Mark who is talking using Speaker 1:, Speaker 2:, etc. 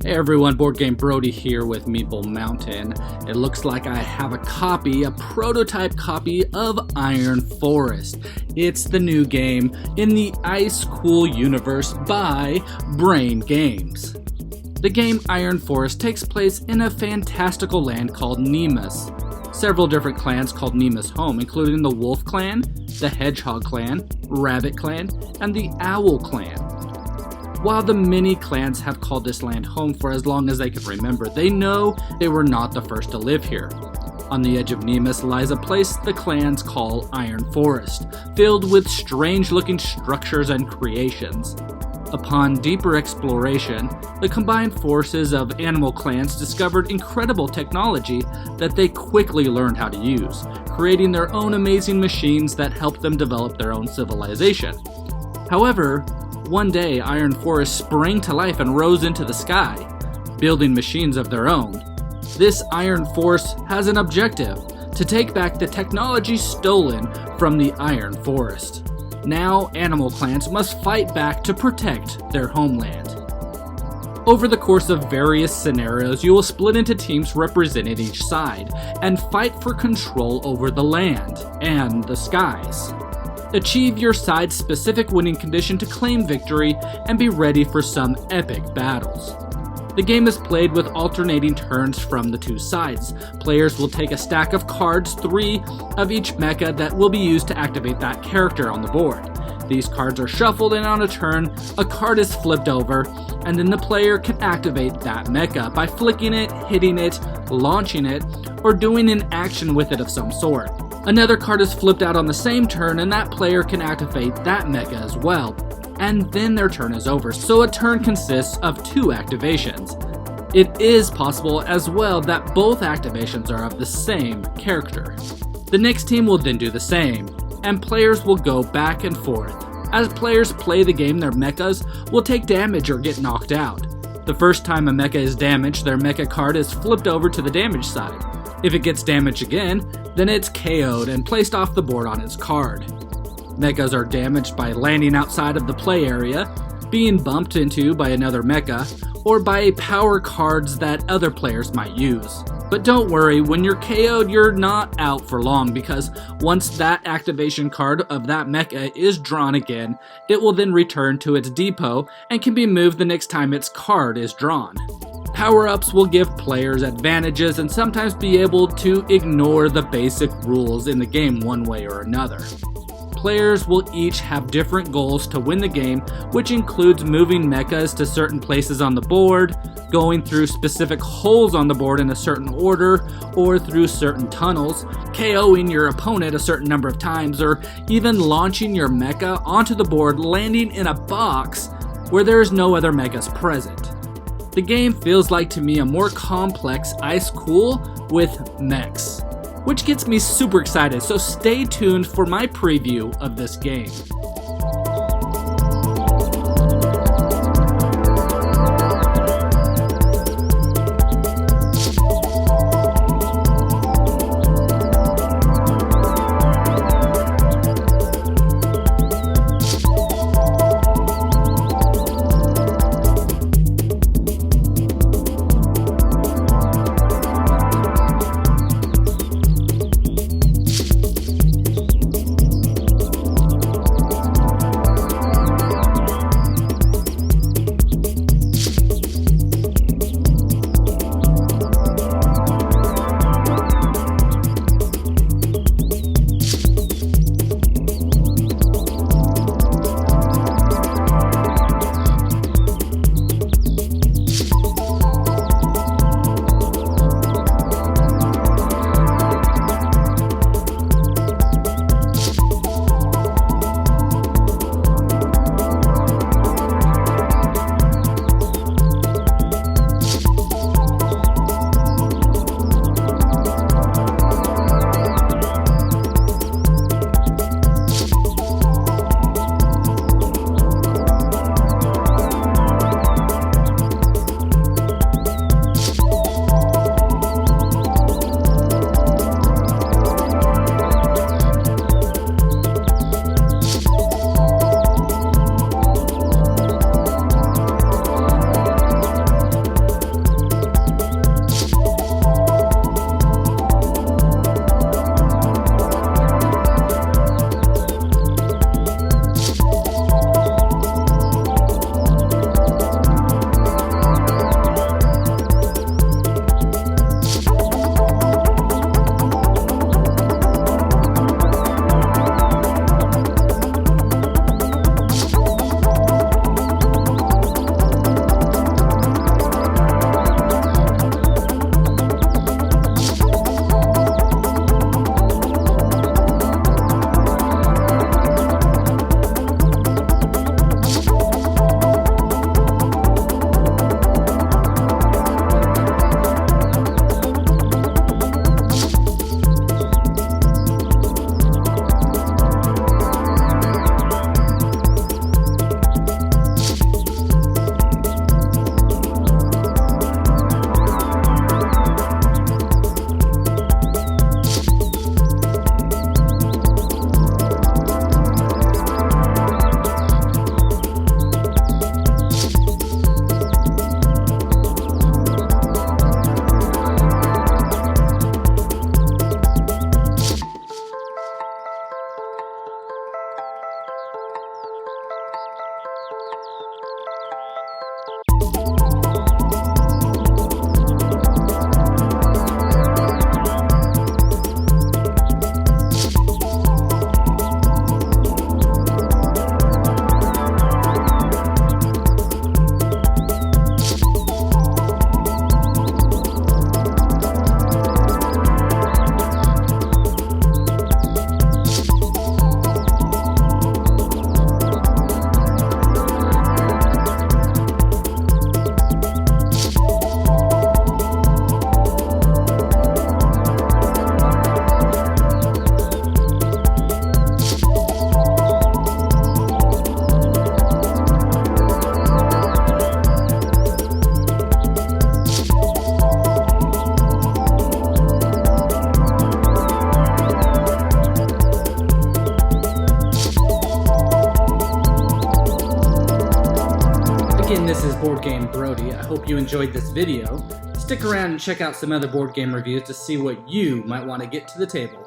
Speaker 1: Hey everyone, Boardgame Brody here with Meeple Mountain. It looks like I have a prototype copy of Iron Forest. It's the new game in the Ice Cool universe by Brain Games. The game Iron Forest takes place in a fantastical land called Nemus. Several different clans called Nemus home, including the Wolf Clan, the Hedgehog Clan, Rabbit Clan, and the Owl Clan. While the many clans have called this land home for as long as they can remember, they know they were not the first to live here. On the edge of Nemus lies a place the clans call Iron Forest, filled with strange-looking structures and creations. Upon deeper exploration, the combined forces of animal clans discovered incredible technology that they quickly learned how to use, creating their own amazing machines that helped them develop their own civilization. However, one day, Iron Forest sprang to life and rose into the sky, building machines of their own. This Iron Force has an objective: to take back the technology stolen from the Iron Forest. Now, animal clans must fight back to protect their homeland. Over the course of various scenarios, you will split into teams representing each side, and fight for control over the land and the skies. Achieve your side's specific winning condition to claim victory and be ready for some epic battles. The game is played with alternating turns from the two sides. Players will take a stack of cards, 3 of each mecha that will be used to activate that character on the board. These cards are shuffled, and on a turn, a card is flipped over, and then the player can activate that mecha by flicking it, hitting it, launching it, or doing an action with it of some sort. Another card is flipped out on the same turn, and that player can activate that mecha as well. And then their turn is over, so a turn consists of 2 activations. It is possible as well that both activations are of the same character. The next team will then do the same, and players will go back and forth. As players play the game, their mechas will take damage or get knocked out. The first time a mecha is damaged, their mecha card is flipped over to the damaged side. If it gets damaged again, then it's KO'd and placed off the board on its card. Mechas are damaged by landing outside of the play area, being bumped into by another mecha, or by power cards that other players might use. But don't worry, when you're KO'd, you're not out for long, because once that activation card of that mecha is drawn again, it will then return to its depot and can be moved the next time its card is drawn. Power-ups will give players advantages and sometimes be able to ignore the basic rules in the game one way or another. Players will each have different goals to win the game, which includes moving mechas to certain places on the board, going through specific holes on the board in a certain order, or through certain tunnels, KOing your opponent a certain number of times, or even launching your mecha onto the board, landing in a box where there is no other mechas present. The game feels like to me a more complex Ice Cool with mechs, which gets me super excited, so stay tuned for my preview of this game. again, this is Boardgame Brody. I hope you enjoyed this video. Stick around and check out some other board game reviews to see what you might want to get to the table.